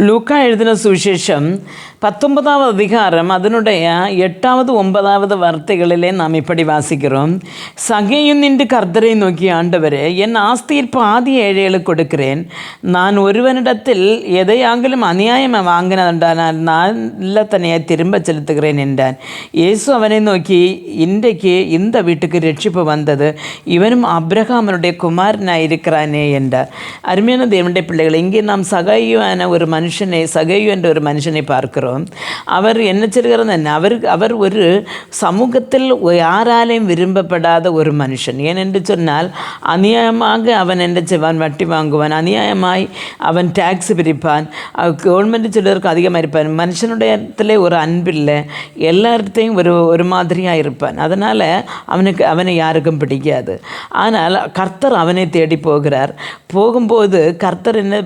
லூக்கா எழுதின சுவிசேஷம் 19வது அதிகாரம் அதனுடைய 8வது 9வது வார்த்தைகளிலே நாம் இப்படி வாசிக்கிறோம். சகேயு நின்று கர்த்தரை நோக்கி, ஆண்டவரே, என் ஆஸ்தியில் பாதி ஏழைகளுக்கு கொடுக்கிறேன். நான் ஒருவனிடத்தில் எதையாங்கிலும் அநியாயமாக வாங்கினதால் நான் இல்லத்தனையை திரும்ப செலுத்துகிறேன் என்றான். இயேசு அவனை நோக்கி, இன்றைக்கு இந்த வீட்டுக்கு ரட்சிப்பு வந்தது, இவனும் அப்ரஹாமனுடைய குமாரனாக இருக்கிறானே என்றார். அருமையான தேவனுடைய பிள்ளைகள், இங்கே நாம் சகேயு என்ற ஒரு மனுஷனை பார்க்கிறோம். அவர் என்ன செய்கிறார்? அவர் ஒரு சமூகத்தில் யாராலையும் விரும்பப்படாத ஒரு மனுஷன். ஏனென்று சொன்னால், அநியாயமாக அவன் என்ன செய்வான்? வட்டி வாங்குவான், அநியாயமாய் அவன் டேக்ஸ் பிரிப்பான், கவர்மெண்ட் சிலருக்கு அதிகமாக இருப்பான், மனுஷனுடைய ஒரு அன்பில்லை, எல்லாத்தையும் ஒரு மாதிரியாக இருப்பான். அதனால் அவனை யாருக்கும் பிடிக்காது. ஆனால் கர்த்தர் அவனை தேடி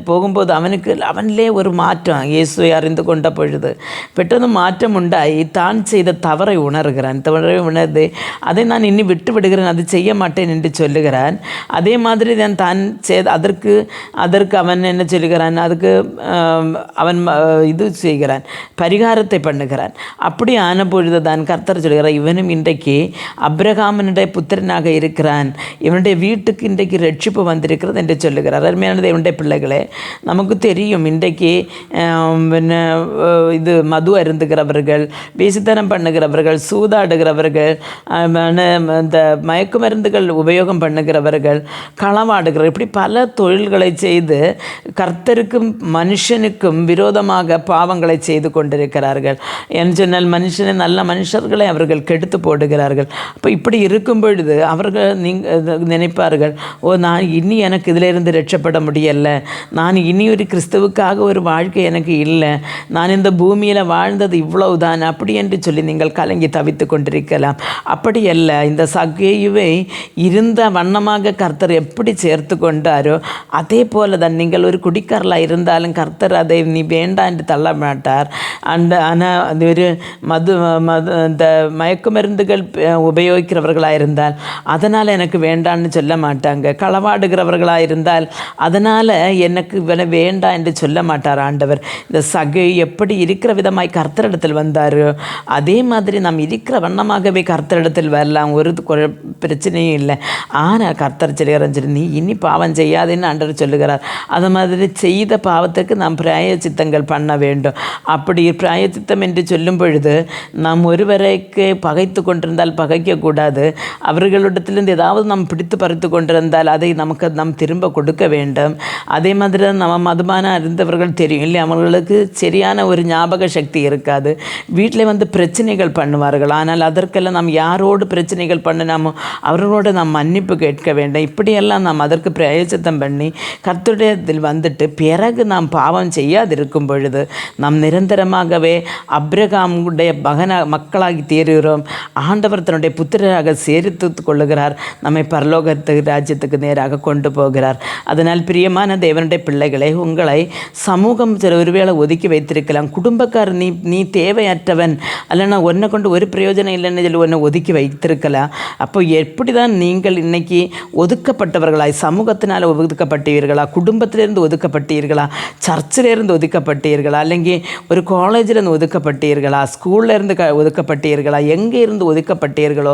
போகும்போது அவனிலே ஒரு மாற்றம் இயேசுவை அறிந்து கொண்ட பொழுது பெற்றதும் மாற்றம் உண்டாகி தான் செய்த தவறை உணர்ந்து அதை நான் இனி விட்டு விடுகிறேன், அது செய்ய மாட்டேன் என்று சொல்லுகிறான். அதே மாதிரி தான் அதற்கு அவன் என்ன சொல்லுகிறான்? அதுக்கு அவன் இது செய்கிறான், பரிகாரத்தை பண்ணுகிறான். அப்படி ஆன பொழுது தான் கர்த்தர் சொல்கிறார், இவனும் இன்றைக்கு அப்ரஹாமனுடைய புத்திரனாக இருக்கிறான், இவனுடைய வீட்டுக்கு இன்றைக்கு ரட்சிப்பு வந்திருக்கிறது என்று சொல்லுகிறார். அருமையானது இவனுடைய பிள்ளைகளே, நமக்கு தெரியும், இன்றைக்கு இது மது அருந்துகிறவர்கள், வேசித்தனம் பண்ணுகிறவர்கள், சூதாடுகிறவர்கள், இந்த மயக்கு மருந்துகள் உபயோகம் பண்ணுகிறவர்கள், களவாடுகிறவர்கள், இப்படி பல தொழில்களை செய்து கர்த்தருக்கும் மனுஷனுக்கும் விரோதமாக பாவங்களை செய்து கொண்டிருக்கிறார்கள். என்று சொன்னால், நல்ல மனுஷர்களை அவர்கள் கெடுத்து போடுகிறார்கள். அப்போ இப்படி இருக்கும் பொழுது அவர்கள் நினைப்பார்கள், நான் இனி எனக்கு இதிலிருந்து ரட்சப்பட முடியலை, நான் இனி ஒரு கிறிஸ்துவுக்காக ஒரு வாழ்க்கை எனக்கு இல்லை, நான் இந்த பூமியில் வாழ்ந்தது இவ்வளவுதான், அப்படி என்று சொல்லி நீங்கள் கலங்கி தவித்து கொண்டிருக்கலாம். அப்படி அல்ல. இந்த சகேயுவை இருந்த வண்ணமாக கர்த்தர் எப்படி சேர்த்து கொண்டாரோ அதே போல தான் நீங்கள் ஒரு குடிக்காரலாக இருந்தாலும் கர்த்தர் அதை நீ வேண்டாம் என்று தள்ள மாட்டார். ஆனால் அது ஒரு இந்த மயக்கு மருந்துகள் உபயோகிக்கிறவர்களாக இருந்தால் அதனால் எனக்கு வேண்டான்னு சொல்ல மாட்டாங்க. களவாடுகிறவர்களாக இருந்தால் அதனால் எனக்கு வேண்டாம் என்று சொல்ல மாட்டார் ஆண்டவர். இந்த சகேயு எப்படி இருக்கிற விதமாய் கர்த்தரிடத்தில் வந்தார், அதே மாதிரி நாம் இருக்கிற வண்ணமாகவே கர்த்தரிடத்தில் வரலாம், ஒரு பிரச்சனையும் இல்லை. ஆனால் கர்த்தர் சொல்கிறார், நீ இனி பாவம் செய்யாதேன்னு ஆண்டவர் சொல்லுகிறார். அது மாதிரி செய்த பாவத்துக்கு நாம் பிராயச்சித்தங்கள் பண்ண வேண்டும். அப்படி பிராயச்சித்தம் என்று சொல்லும் பொழுது நாம் ஒருவரைக்கு பகைத்து கொண்டிருந்தால் பகைக்கக்கூடாது. அவர்களிடத்திலிருந்து ஏதாவது நாம் பிடித்து பறித்து கொண்டிருந்தால் அதை நாம் திரும்ப கொடுக்க வேண்டும். அதே மாதிரி தான் நம்ம மதுபான அறிந்தவர்கள் தெரியும் இல்லை, அவர்களுக்கு சரியான ஒரு ஞாபக சக்தி இருக்காது. வீட்டில் பிரச்சனைகள் பண்ணுவார்கள். ஆனால் அதற்கெல்லாம் நாம் யாரோடு பிரச்சனைகள் பண்ணினாமோ அவர்களோடு நாம் மன்னிப்பு கேட்க வேண்டும். இப்படியெல்லாம் நாம் அதற்கு பிரயோஜனம் பண்ணி கர்த்தருடையத்தில் பிறகு நாம் பாவம் செய்யாதிருக்கும் பொழுது நாம் நிரந்தரமாகவே அப்ரஹாமுடைய மக்களாகி தீருகிறோம். ஆண்டவர் தன்னுடைய புத்திரராக சேர்த்து கொள்ளுகிறார், நம்மை பரலோகத்துக்கு ராஜ்யத்துக்கு நேராக கொண்டு போகிறார். அதனால் பிரியமான தேவனுடைய பிள்ளைகளை, உங்களை சமூகம் ஒருவேளை ஒதுக்கி வைத்திருக்கலாம். குடும்பக்காரர் நீ தேவையற்றவன், அல்லனா உன்னை கொண்டு ஒரு பிரயோஜனம் இல்லைன்னு சொல்லி உன்னை ஒதுக்கி வைத்திருக்கலாம். அப்போ எப்படி தான் நீங்கள் இன்னைக்கு ஒதுக்கப்பட்டவர்களாய், சமூகத்தினால் ஒதுக்கப்பட்டீர்களா, குடும்பத்திலிருந்து ஒதுக்கப்பட்டீர்களா, சர்ச்சிலேருந்து ஒதுக்கப்பட்டீர்களா, അല്ലെങ്കിൽ ஒரு காலேஜிலேருந்து ஒதுக்கப்பட்டீர்களா, ஸ்கூல்லேருந்து ஒதுக்கப்பட்டீர்களா, எங்கே இருந்து ஒதுக்கப்பட்டீர்களோ,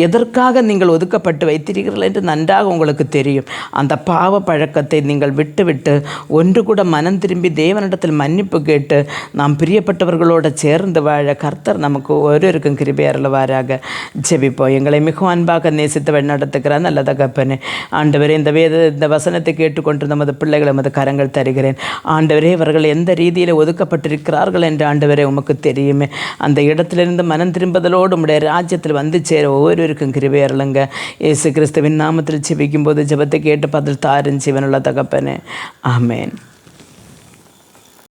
எதற்காக நீங்கள் ஒதுக்கப்பட்டு வைத்தீர்கள் என்று நன்றாக உங்களுக்கு தெரியும். அந்த பாவ பழக்கத்தை நீங்கள் விட்டு ஒன்று கூட மனம் திரும்பி தேவனிடத்தில் மன்னிப்பு கேட்டு நாம் பிரியப்பட்டவர்களோடு சேர்ந்து வாழ கர்த்தர் நமக்கு ஒருவருக்கும் கிருபை அருளுவாராக. ஜெபிப்போம். எங்களை மிகவும் அன்பாக நேசித்து வழிநடத்துகிறார் நல்ல தகப்பனே. ஆண்டவரே, இந்த வசனத்தை கேட்டுக்கொண்டு நமது பிள்ளைகளை நமது கரங்கள் தருகிறேன். ஆண்டவரே, இவர்கள் எந்த ரீதியில் ஒதுக்கப்பட்டிருக்கிறார்கள் என்று ஆண்டவரே உமக்கு தெரியுமே. அந்த இடத்திலிருந்து மனம் திரும்புதலோடு உடைய ராஜ்யத்தில் சேர ஒவ்வொருவருக்கும் கிருபை அருளுங்க. இயேசு கிறிஸ்துவின் நாமத்தில் ஜெபிக்கும் போது ஜெபத்தை கேட்டு பதில் தாரும் ஜீவனுள்ள தகப்பனே. ஆமேன்.